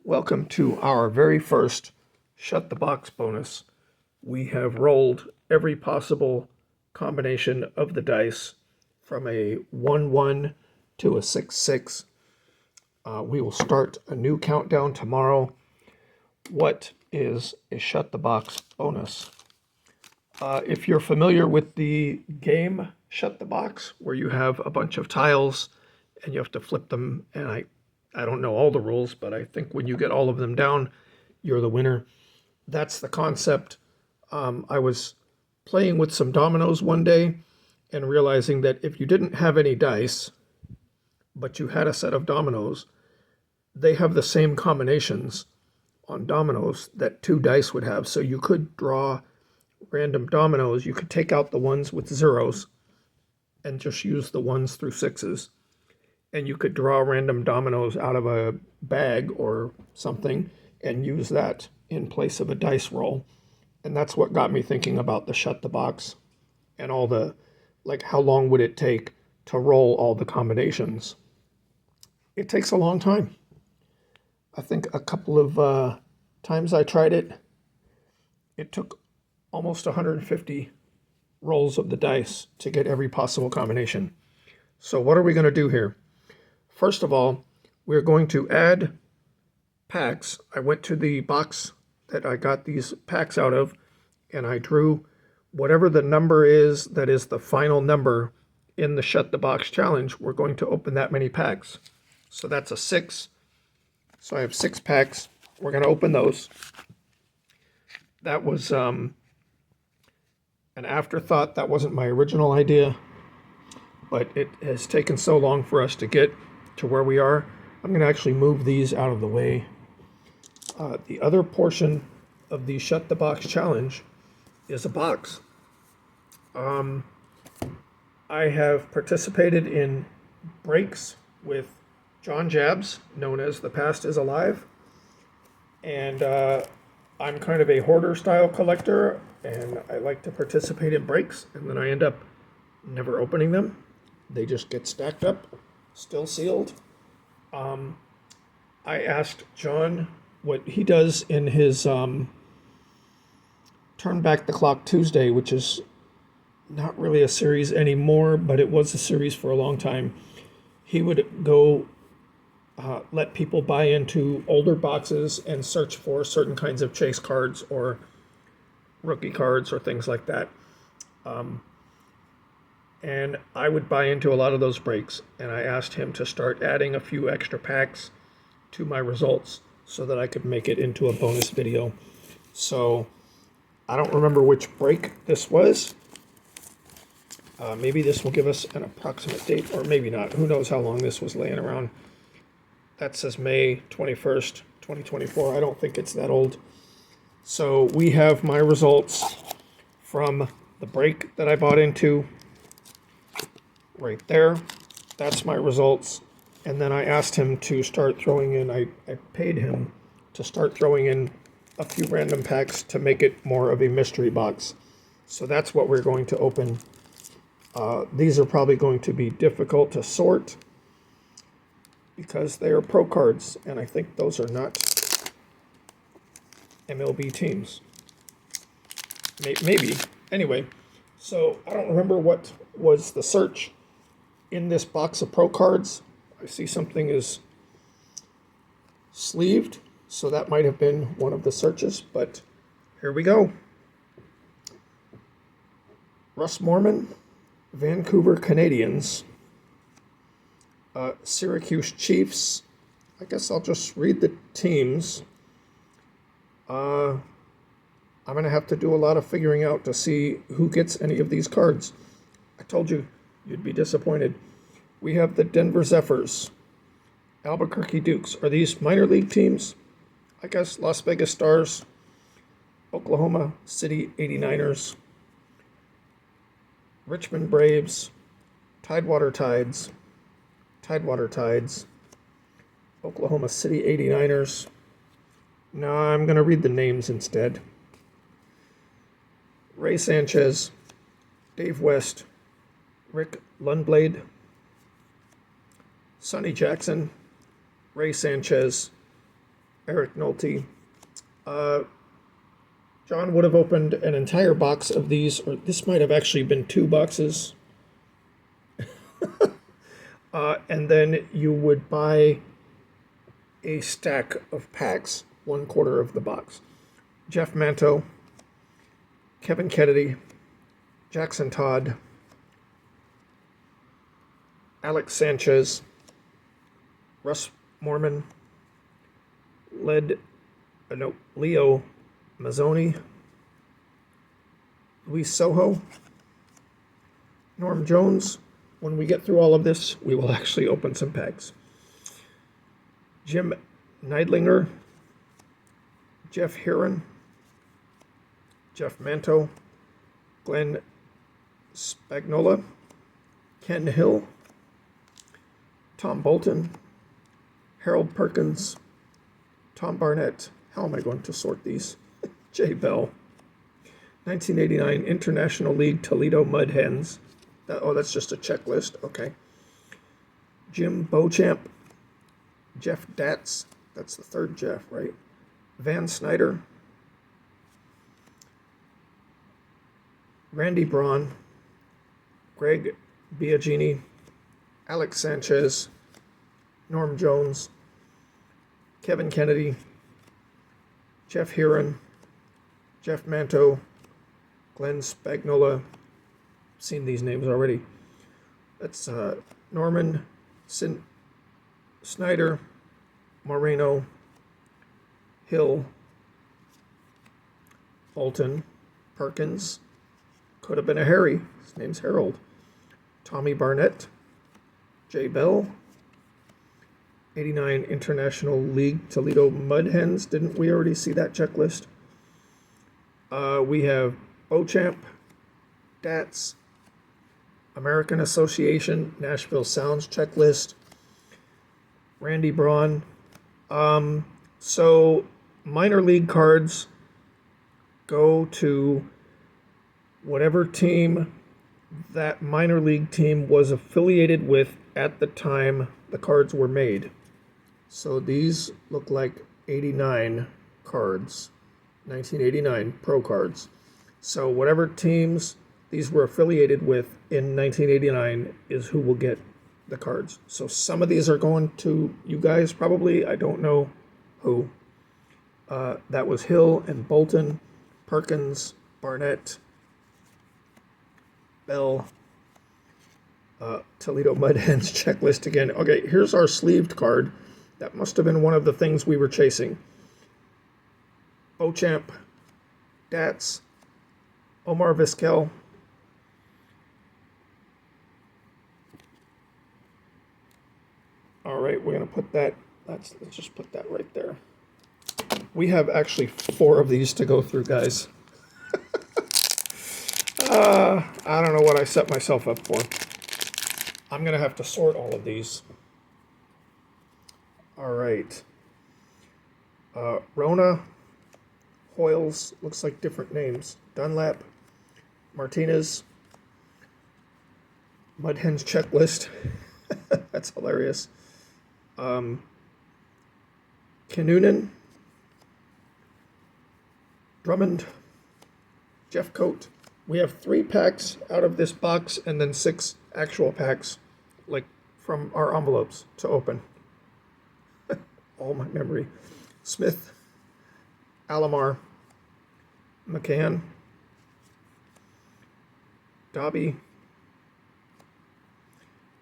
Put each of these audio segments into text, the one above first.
Welcome to our very first Shut the Box bonus. We have rolled every possible combination of the dice from a 1-1 to a 6-6. We will start a new countdown tomorrow. What is a Shut the Box bonus? If you're familiar with the game Shut the Box, where you have a bunch of tiles and you have to flip them, and I don't know all the rules, but I think when you get all of them down, you're the winner. That's the concept. I was playing with some dominoes one day and realizing that if you didn't have any dice, but you had a set of dominoes, they have the same combinations on dominoes that two dice would have. So you could draw random dominoes. You could take out the ones with zeros and just use the 1s through 6s. And you could draw random dominoes out of a bag or something and use that in place of a dice roll. And that's what got me thinking about the Shut the Box and all the, like, how long would it take to roll all the combinations? It takes a long time. I think a couple of times I tried it, it took almost 150 rolls of the dice to get every possible combination. So what are we going to do here? First of all, we're going to add packs. I went to the box that I got these packs out of, and I drew whatever the number is that is the final number in the Shut the Box challenge. We're going to open that many packs. So that's a 6. So I have 6 packs. We're going to open those. That was an afterthought. That wasn't my original idea, but it has taken so long for us to get to where we are. I'm going to actually move these out of the way. The other portion of the Shut the Box challenge is a box. I have participated in breaks with John Jabs, known as The Past is Alive. And I'm kind of a hoarder style collector, and I like to participate in breaks, and then I end up never opening them. They just get stacked up, still sealed. I asked John what he does in his Turn Back the Clock Tuesday, which is not really a series anymore, but it was a series for a long time. He would go let people buy into older boxes and search for certain kinds of chase cards or rookie cards or things like that. And I would buy into a lot of those breaks, and I asked him to start adding a few extra packs to my results so that I could make it into a bonus video. So I don't remember which break this was. Maybe this will give us an approximate date, or maybe not. Who knows how long this was laying around. That says May 21st, 2024. I don't think it's that old. So we have my results from the break that I bought into right there. That's my results. And then I asked him to start throwing in, I paid him to start throwing in a few random packs to make it more of a mystery box. So that's what we're going to open. These are probably going to be difficult to sort because they are pro cards, and I think those are not MLB teams. Maybe. Anyway, so I don't remember what was the search in this box of pro cards. I see something is sleeved, so that might have been one of the searches, but here we go. Russ Morman, Vancouver Canadians, Syracuse Chiefs. I guess I'll just read the teams. I'm going to have to do a lot of figuring out to see who gets any of these cards. I told you you'd be disappointed. We have the Denver Zephyrs, Albuquerque Dukes. Are these minor league teams? I guess Las Vegas Stars, Oklahoma City 89ers, Richmond Braves, Tidewater Tides, Oklahoma City 89ers. No, I'm going to read the names instead. Ray Sanchez, Dave West, Rick Lundblade, Sonny Jackson, Ray Sanchez, Eric Nolte. John would have opened an entire box of these, or this might have actually been 2 boxes. And then you would buy a stack of packs, 1/4 of the box. Jeff Manto, Kevin Kennedy, Jackson Todd, Alex Sanchez, Russ Morman, Leo Mazzoni, Luis Soho, Norm Jones. When we get through all of this, we will actually open some packs. Jim Neidlinger, Jeff Heron, Jeff Manto, Glenn Spagnola, Ken Hill, Tom Bolton, Harold Perkins, Tom Barnett. How am I going to sort these? Jay Bell. 1989 International League Toledo Mud Hens. That's just a checklist. Okay. Jim Beauchamp, Jeff Datz. That's the 3rd Jeff, right? Van Snyder, Randy Braun, Greg Biagini, Alex Sanchez, Norm Jones, Kevin Kennedy, Jeff Heron, Jeff Manto, Glenn Spagnola. Seen these names already. That's Norman Snyder, Moreno, Hill, Bolton, Perkins. Could have been a Harry. His name's Harold. Tommy Barnett, Jay Bell, 89 International League Toledo Mud Hens. Didn't we already see that checklist? We have Beauchamp, Datz, American Association, Nashville Sounds checklist, Randy Braun. So minor league cards go to whatever team that minor league team was affiliated with at the time the cards were made. So these look like 89 cards, 1989 pro cards. So whatever teams these were affiliated with in 1989 is who will get the cards. So some of these are going to you guys probably. I don't know who. That was Hill and Bolton, Perkins, Barnett, Bell, Toledo Mud Hens checklist again. Okay, here's our sleeved card. That must have been one of the things we were chasing. Beauchamp, Datz, Omar Vizquel, all right, we're going to put that, let's just put that right there. We have actually 4 of these to go through, guys. I don't know what I set myself up for. I'm going to have to sort all of these. All right. Rona, Hoyles, looks like different names. Dunlap, Martinez, Mud Hens checklist. That's hilarious. Kinnunen, Drummond, Jeff Coat. We have 3 packs out of this box and then 6 actual packs, like from our envelopes to open. All my memory. Smith, Alomar, McCann, Dobby,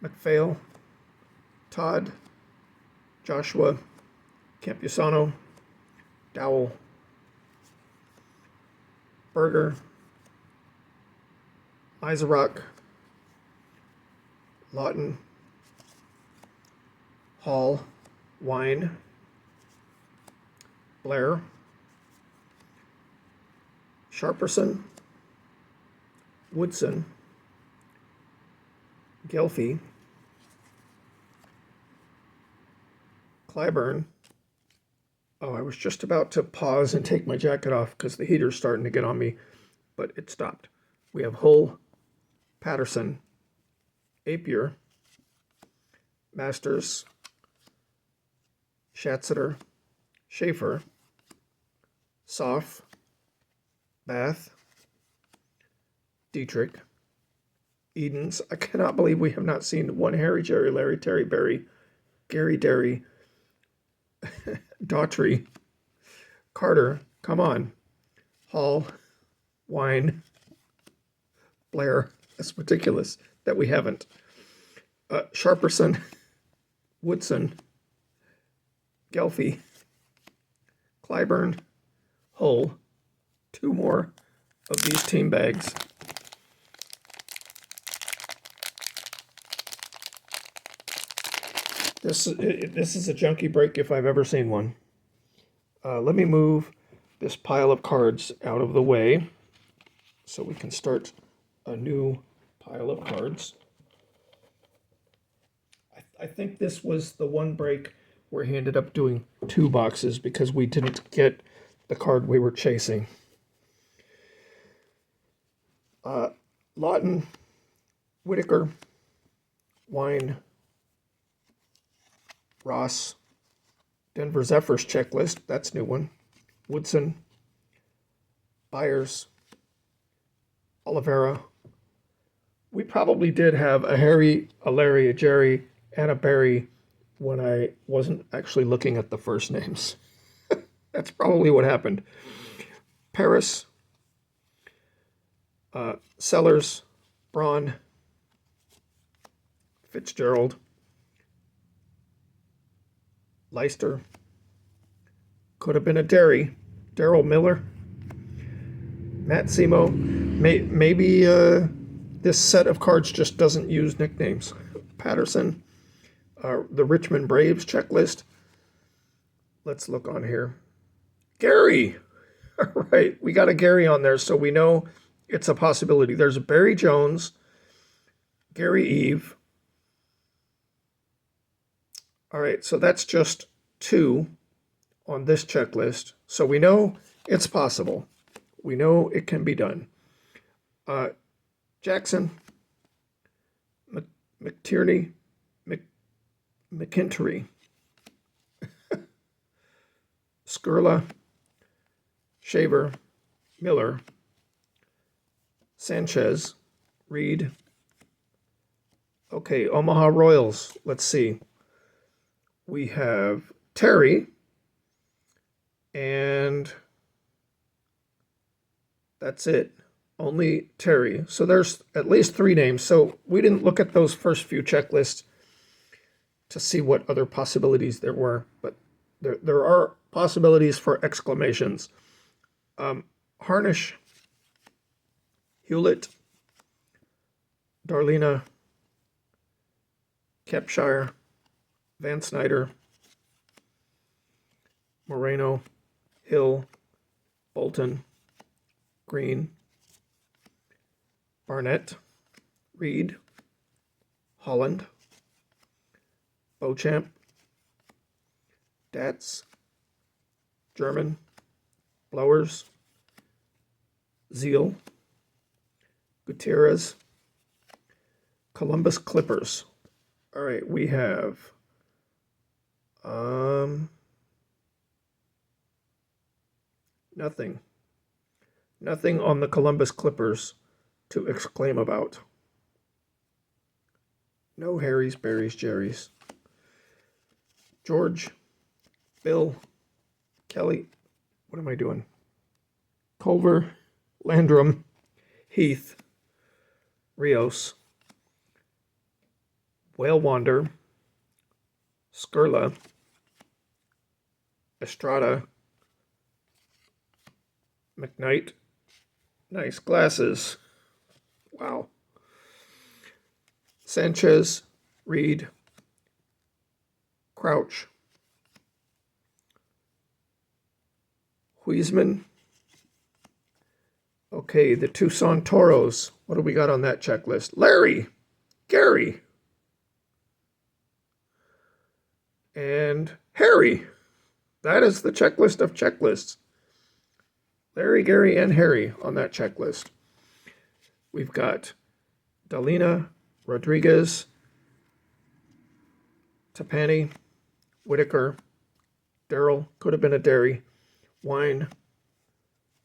McPhail, Todd, Joshua, Campusano, Dowell, Berger, Iserock, Lawton, Hall, Wine, Blair, Sharperson, Woodson, Gelfie, Clyburn. Oh, I was just about to pause and take my jacket off because the heater's starting to get on me, but it stopped. We have Hull, Patterson, Apier, Masters, Schatzeder, Schaefer, Soff, Bath, Dietrich, Edens. I cannot believe we have not seen one Harry, Jerry, Larry, Terry, Barry, Gary, Derry, Daughtry, Carter, come on, Hall, Wine, Blair. That's ridiculous that we haven't. Sharperson, Woodson, Gelfie, Clyburn, Hull. 2 more of these team bags. This is a junkie break if I've ever seen one. Let me move this pile of cards out of the way so we can start a new pile of cards. I think this was the one break where he ended up doing 2 boxes because we didn't get the card we were chasing. Lawton, Whitaker, Wine, Ross, Denver Zephyrs checklist, that's a new one. Woodson, Ayers, Oliveira. We probably did have a Harry, a Larry, a Jerry, and a Barry when I wasn't actually looking at the first names. That's probably what happened. Paris, Sellers, Braun, Fitzgerald, Leicester, could have been a Daryl Miller, Matt Simo. Maybe this set of cards just doesn't use nicknames. Patterson, the Richmond Braves checklist. Let's look on here. Gary! All right, we got a Gary on there, so we know it's a possibility. There's a Barry Jones, Gary Eve. All right, so that's just 2 on this checklist. So we know it's possible. We know it can be done. Jackson, McTierney, McIntyre, Skurla, Shaver, Miller, Sanchez, Reed. Okay, Omaha Royals. Let's see. We have Terry, and that's it. Only Terry. So there's at least 3 names. So we didn't look at those first few checklists to see what other possibilities there were, but there are possibilities for exclamations. Harnish, Hewlett, Darlena, Kepshire, Van Snyder, Moreno, Hill, Bolton, Green, Barnett, Reed, Holland, Beauchamp, Datz, German, Blowers, Zeal, Gutierrez, Columbus Clippers. All right, we have nothing on the Columbus Clippers to exclaim about. No Harrys, Barrys, Jerrys. George, Bill, Kelly, what am I doing? Culver, Landrum, Heath, Rios, Whale Wander, Skurla, Estrada, McKnight. Nice glasses. Wow. Sanchez, Reed, Crouch, Huisman. Okay, the Tucson Toros. What do we got on that checklist? Larry, Gary, and Harry. That is the checklist of checklists. Larry, Gary, and Harry on that checklist. We've got Dalina, Rodriguez, Tapani, Whitaker, Darrell, could have been a dairy, Wine,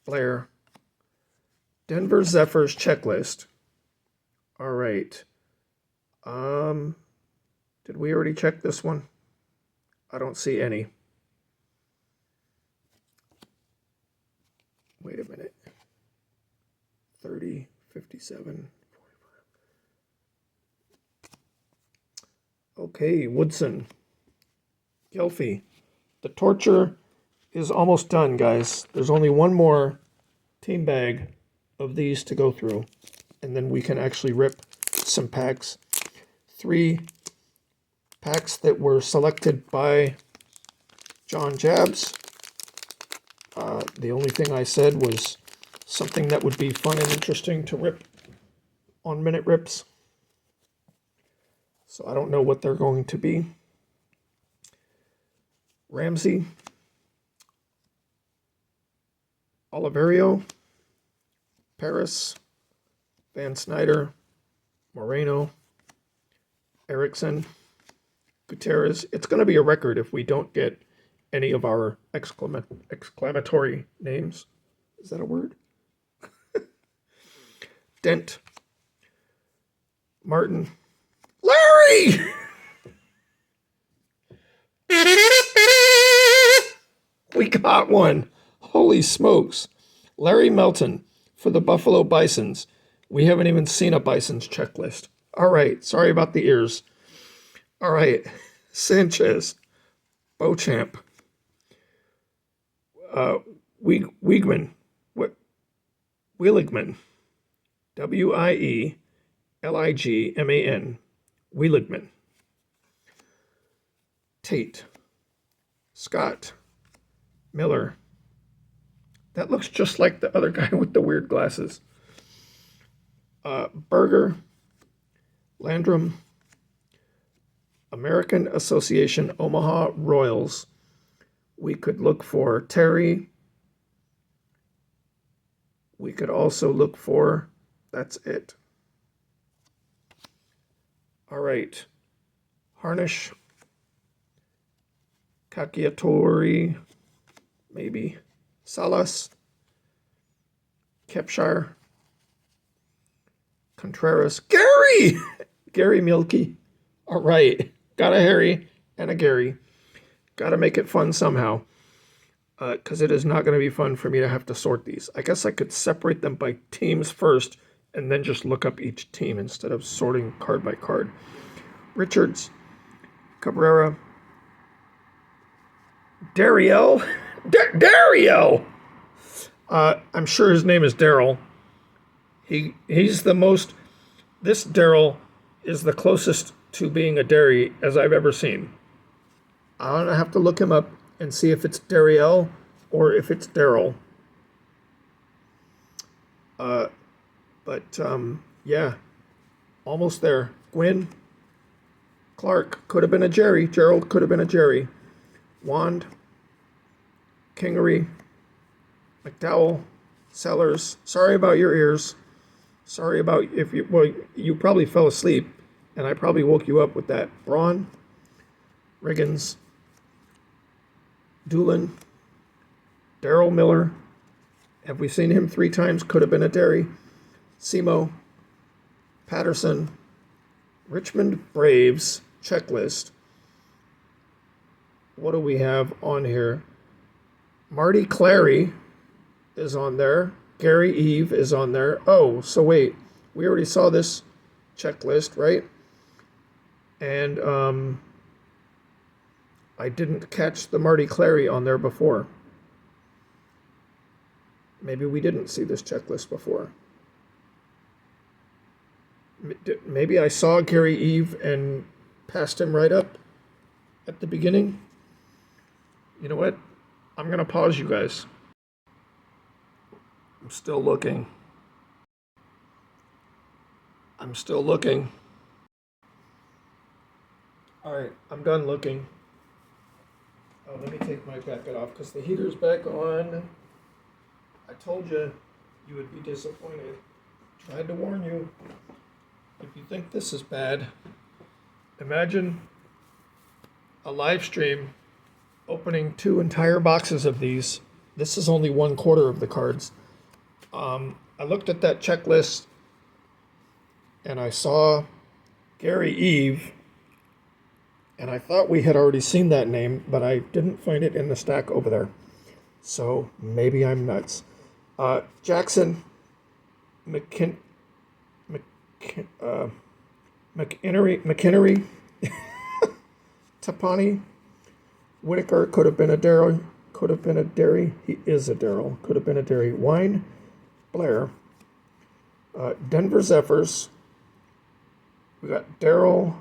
Blair, Denver Zephyrs checklist. All right. Did we already check this one? I don't see any. Wait a minute. 30, 57, 45. Okay, Woodson. Gelfie. The torture is almost done, guys. There's only one more team bag of these to go through, and then we can actually rip some packs. 3 packs that were selected by John Jabs. The only thing I said was something that would be fun and interesting to rip on MinuteRips. So I don't know what they're going to be. Ramsey, Oliverio, Paris, Van Snyder, Moreno, Erickson, Gutierrez. It's going to be a record if we don't get any of our exclamatory names. Is that a word? Dent, Martin, Larry! We got one. Holy smokes. Larry Melton for the Buffalo Bisons. We haven't even seen a Bisons checklist. All right. Sorry about the ears. All right. Sanchez, Beauchamp, Wiegman, Wieligman, Wieligman, Wieligman, Tate, Scott, Miller. That looks just like the other guy with the weird glasses. Berger, Landrum, American Association Omaha Royals. We could look for Terry. We could also look for, that's it. All right. Harnish, Kakiatori, maybe. Salas, Kepshire, Contreras, Gary! Gary Mielke. All right. Got a Harry and a Gary. Got to make it fun somehow, because it is not going to be fun for me to have to sort these. I guess I could separate them by teams first and then just look up each team instead of sorting card by card. Richards, Cabrera, Dariel. Dario! I'm sure his name is Daryl. He's the most... This Daryl is the closest to being a dairy as I've ever seen. I'm going to have to look him up and see if it's Dariel or if it's Daryl. Yeah, almost there. Gwynn, Clark, could have been a Jerry. Gerald could have been a Jerry. Wand, Kingery, McDowell, Sellers. Sorry about your ears. Sorry about if you, well, you probably fell asleep and I probably woke you up with that. Braun, Riggins, Doolin, Daryl Miller. Have we seen him 3 times? Could have been a dairy. Simo, Patterson, Richmond Braves checklist. What do we have on here? Marty Clary is on there. Gary Eve is on there. Oh, so wait. We already saw this checklist, right? And I didn't catch the Marty Clary on there before. Maybe we didn't see this checklist before. Maybe I saw Gary Eve and passed him right up at the beginning. You know what? I'm going to pause you guys. I'm still looking. All right, I'm done looking. Oh, let me take my jacket off because the heater's back on. I told you you would be disappointed. Tried to warn you. If you think this is bad, imagine a live stream opening 2 entire boxes of these. This is only 1/4 of the cards. I looked at that checklist and I saw Gary Eve, and I thought we had already seen that name, but I didn't find it in the stack over there. So maybe I'm nuts. Jackson McInnery, Tapani, Whitaker could have been a Daryl, could have been a Derry. He is a Daryl. Could have been a Derry. Wine, Blair, Denver Zephyrs. We got Daryl.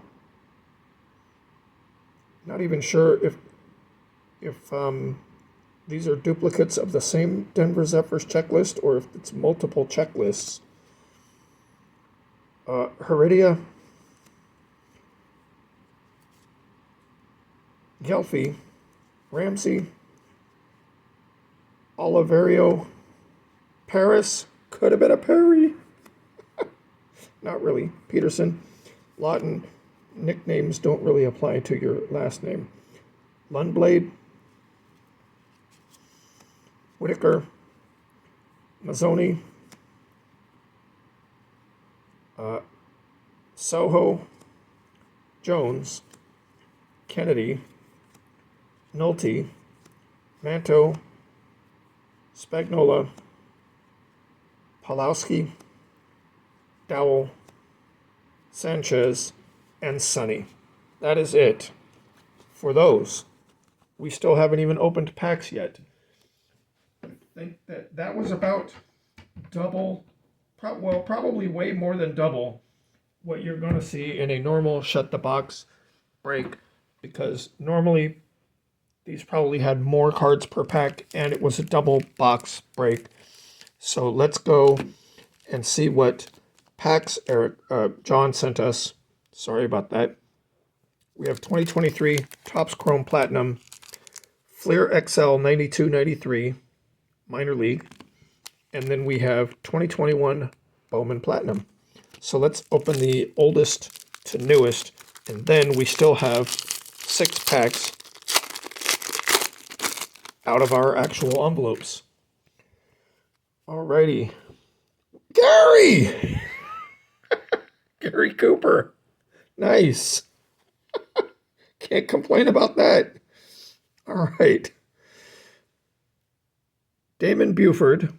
Not even sure if these are duplicates of the same Denver Zephyrs checklist or if it's multiple checklists. Heredia, Gelfi, Ramsey, Oliverio, Paris, could have been a Perry. Not really. Peterson, Lawton, nicknames don't really apply to your last name. Lundblade, Whitaker, Mazzoni, Soho, Jones, Kennedy, Nolte, Manto, Spagnola, Pawlowski, Dowell, Sanchez, and Sonny. That is it for those. We still haven't even opened packs yet. I think that was about double, probably way more than double what you're going to see in a normal shut the box break, because normally these probably had more cards per pack and it was a double box break. So let's go and see what packs John sent us. Sorry about that. We have 2023 Topps Chrome Platinum, Fleer XL 92-93 Minor League, and then we have 2021 Bowman Platinum. So let's open the oldest to newest, and then we still have 6 packs out of our actual envelopes. Alrighty. Gary! Gary Cooper. Nice. Can't complain about that. All right. Damon Buford.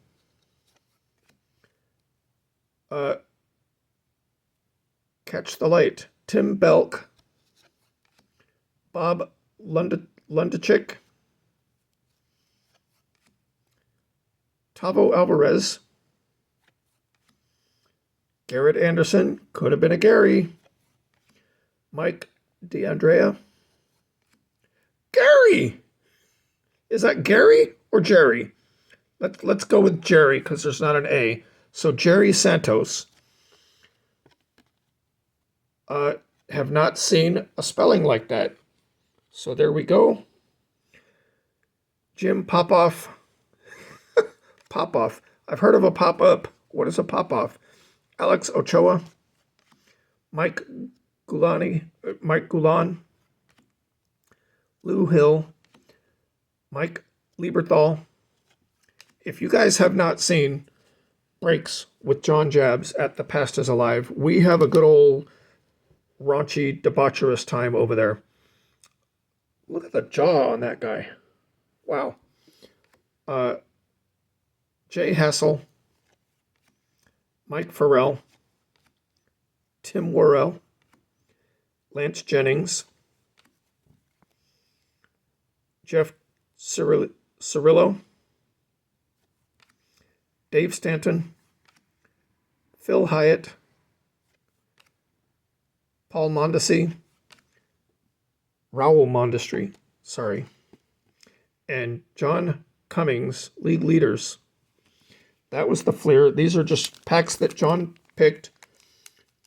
Catch the Light. Tim Belk. Bob Lundichik. Tavo Alvarez. Garrett Anderson. Could have been a Gary. Mike DeAndrea. Gary! Is that Gary or Jerry? Let's go with Jerry because there's not an A. So Jerry Santos. Have not seen a spelling like that. So there we go. Jim Popoff. Popoff. I've heard of a pop-up. What is a pop-off? Alex Ochoa. Mike Gulan. Lou Hill. Mike Lieberthal. If you guys have not seen breaks with John Jabs at The Past is Alive, we have a good old raunchy, debaucherous time over there. Look at the jaw on that guy. Wow. Jay Hassel, Mike Farrell, Tim Worrell, Lance Jennings, Jeff Cirillo, Dave Stanton, Phil Hyatt, Paul Mondesi, Raul Mondestri, and John Cummings, league leaders. That was the Fleer. These are just packs that John picked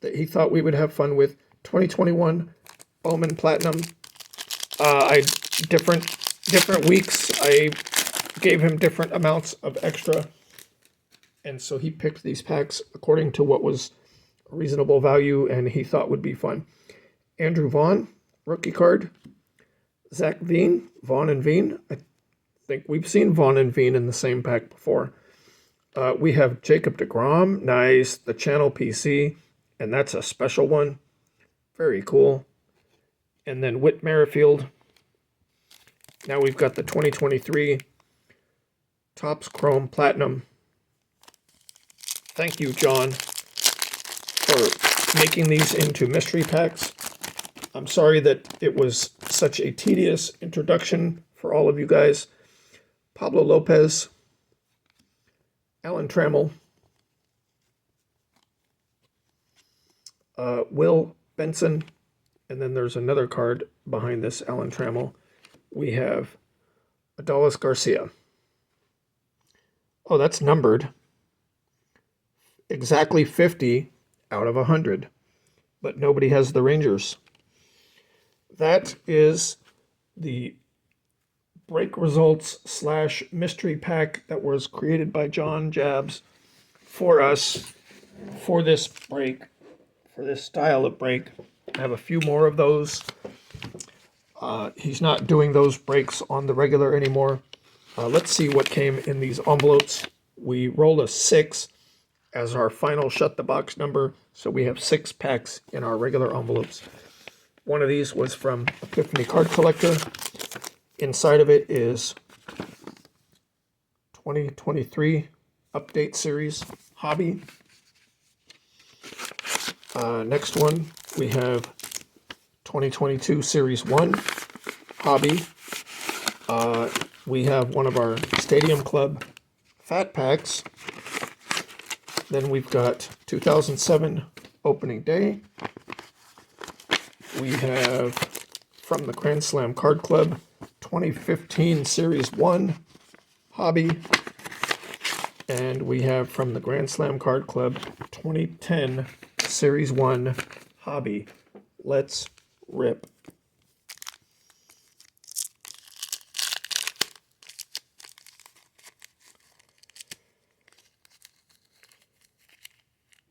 that he thought we would have fun with. 2021 Bowman Platinum. Different weeks, I gave him different amounts of extra, and so he picked these packs according to what was reasonable value and he thought would be fun. Andrew Vaughn, rookie card. Zach Veen, Vaughn and Veen. I think we've seen Vaughn and Veen in the same pack before. We have Jacob deGrom, nice. The Channel PC, and that's a special one. Very cool. And then Whit Merrifield. Now we've got the 2023 Topps Chrome Platinum. Thank you, John, for making these into mystery packs. I'm sorry that it was such a tedious introduction for all of you guys. Pablo Lopez, Alan Trammell, Will Benson, and then there's another card behind this Alan Trammell. We have Adolis Garcia. Oh, that's numbered. Exactly 50 out of 100, but nobody has the Rangers. That is the break results / mystery pack that was created by John Jabs for us for this break, for this style of break. I have a few more of those. He's not doing those breaks on the regular anymore. Let's see what came in these envelopes. We rolled a 6 as our final shut the box number, so we have 6 packs in our regular envelopes. One of these was from Epiphany Card Collector. Inside of it is 2023 Update Series Hobby. Next one, we have 2022 Series 1 Hobby. We have one of our Stadium Club Fat Packs. Then we've got 2007 Opening Day. We have from the Grand Slam Card Club 2015 Series 1 Hobby. And we have from the Grand Slam Card Club 2010 Series 1 Hobby. Let's rip.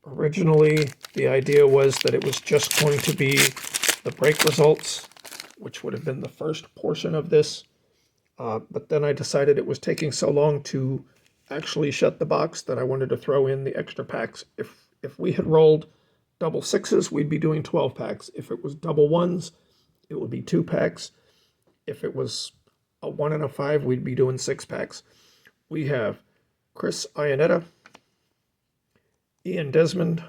Originally, the idea was that it was just going to be the break results, which would have been the first portion of this. But then I decided it was taking so long to actually shut the box that I wanted to throw in the extra packs. If we had rolled double 6s, we'd be doing 12 packs. If it was double 1s, it would be 2 packs. If it was a 1 and a 5, we'd be doing 6 packs. We have Chris Iannetta, Ian Desmond,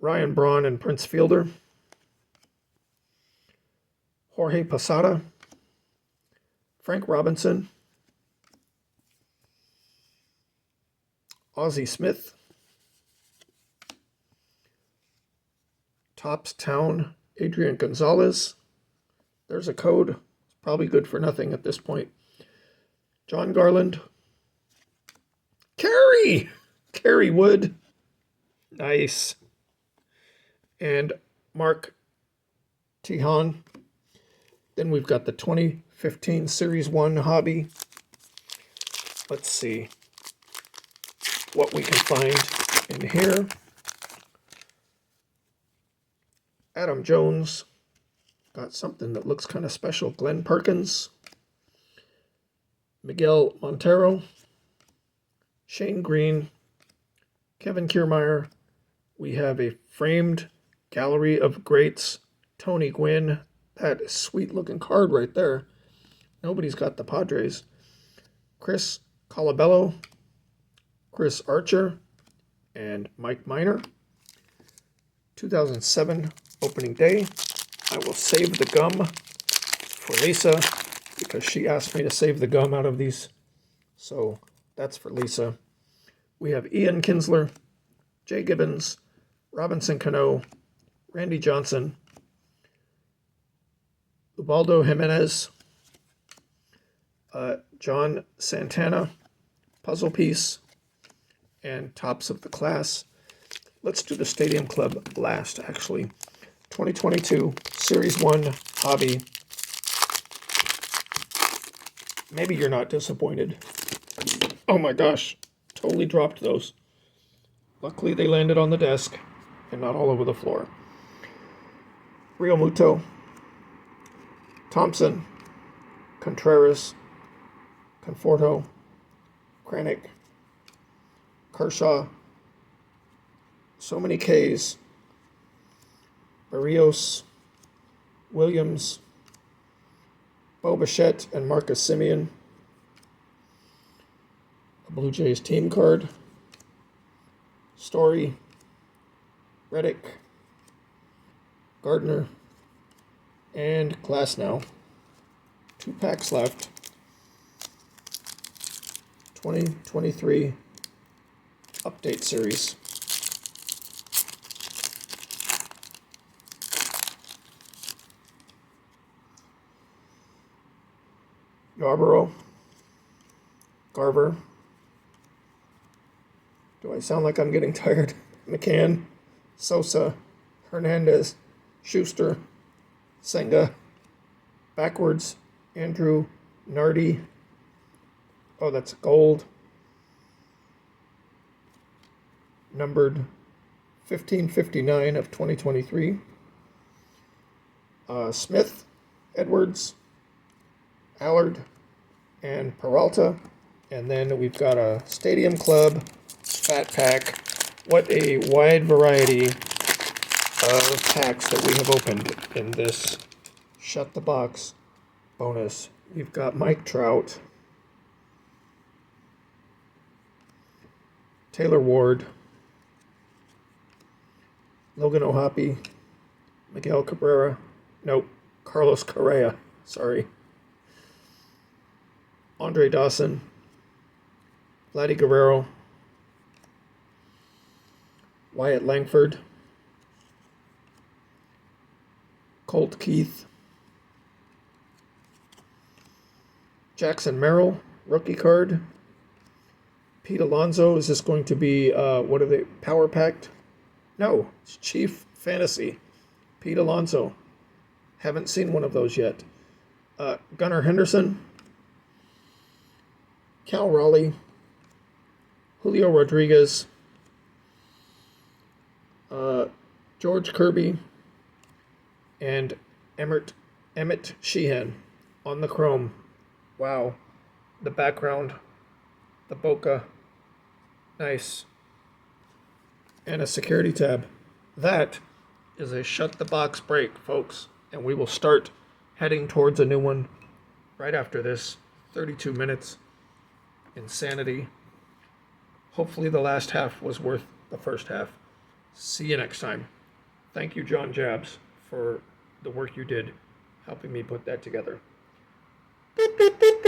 Ryan Braun and Prince Fielder, Jorge Posada, Frank Robinson, Ozzie Smith, Topps Town, Adrian Gonzalez. There's a code. It's probably good for nothing at this point. John Garland. Kerry Wood. Nice. And Mark Tehan. Then we've got the 2015 Series 1 Hobby. Let's see what we can find in here. Adam Jones. Got something that looks kind of special. Glenn Perkins. Miguel Montero. Shane Green. Kevin Kiermaier. We have a framed Gallery of Greats. Tony Gwynn. That is a sweet looking card right there. Nobody's got the Padres. Chris Colabello. Chris Archer. And Mike Minor. 2007 Opening Day. I will save the gum for Lisa because she asked me to save the gum out of these. So that's for Lisa. We have Ian Kinsler, Jay Gibbons, Robinson Cano, Randy Johnson, Ubaldo Jimenez, John Santana, Puzzle Piece, and Tops of the Class. Let's do the Stadium Club last, actually. 2022 Series 1 Hobby. Maybe you're not disappointed. Oh my gosh, totally dropped those. Luckily, they landed on the desk and not all over the floor. Rio Muto, Thompson, Contreras, Conforto, Kranick, Kershaw, so many Ks, Barrios, Williams, Bo Bichette, and Marcus Semien. A Blue Jays team card, Story, Reddick, Gardner, and Glasnow. 2 packs left. 2023 Update Series. Yarborough, Garver. Do I sound like I'm getting tired? McCann, Sosa, Hernandez, Schuster, Senga, backwards, Andrew, Nardi. Oh, that's gold. Numbered 1559 of 2023. Smith, Edwards, Allard, and Peralta. And then we've got a Stadium Club Fat Pack. What a wide variety of packs that we have opened in this Shut the Box bonus. We've got Mike Trout, Taylor Ward, Logan O'Hoppe, Miguel Cabrera, nope, Carlos Correa, sorry, Andre Dawson, Vladdy Guerrero, Wyatt Langford, Colt Keith, Jackson Merrill, rookie card, Pete Alonso. Is this going to be, what are they, Power Packed? No, it's Chief Fantasy. Pete Alonso. Haven't seen one of those yet. Gunnar Henderson, Cal Raleigh, Julio Rodriguez, George Kirby, and Emmett Sheehan on the chrome. Wow. The background, the bokeh, nice. And a security tab. That is a Shut the Box break, folks. And we will start heading towards a new one right after this. 32 minutes. Insanity. Hopefully the last half was worth the first half. See you next time. Thank you, John Jabs, for the work you did helping me put that together. Beep, beep, beep.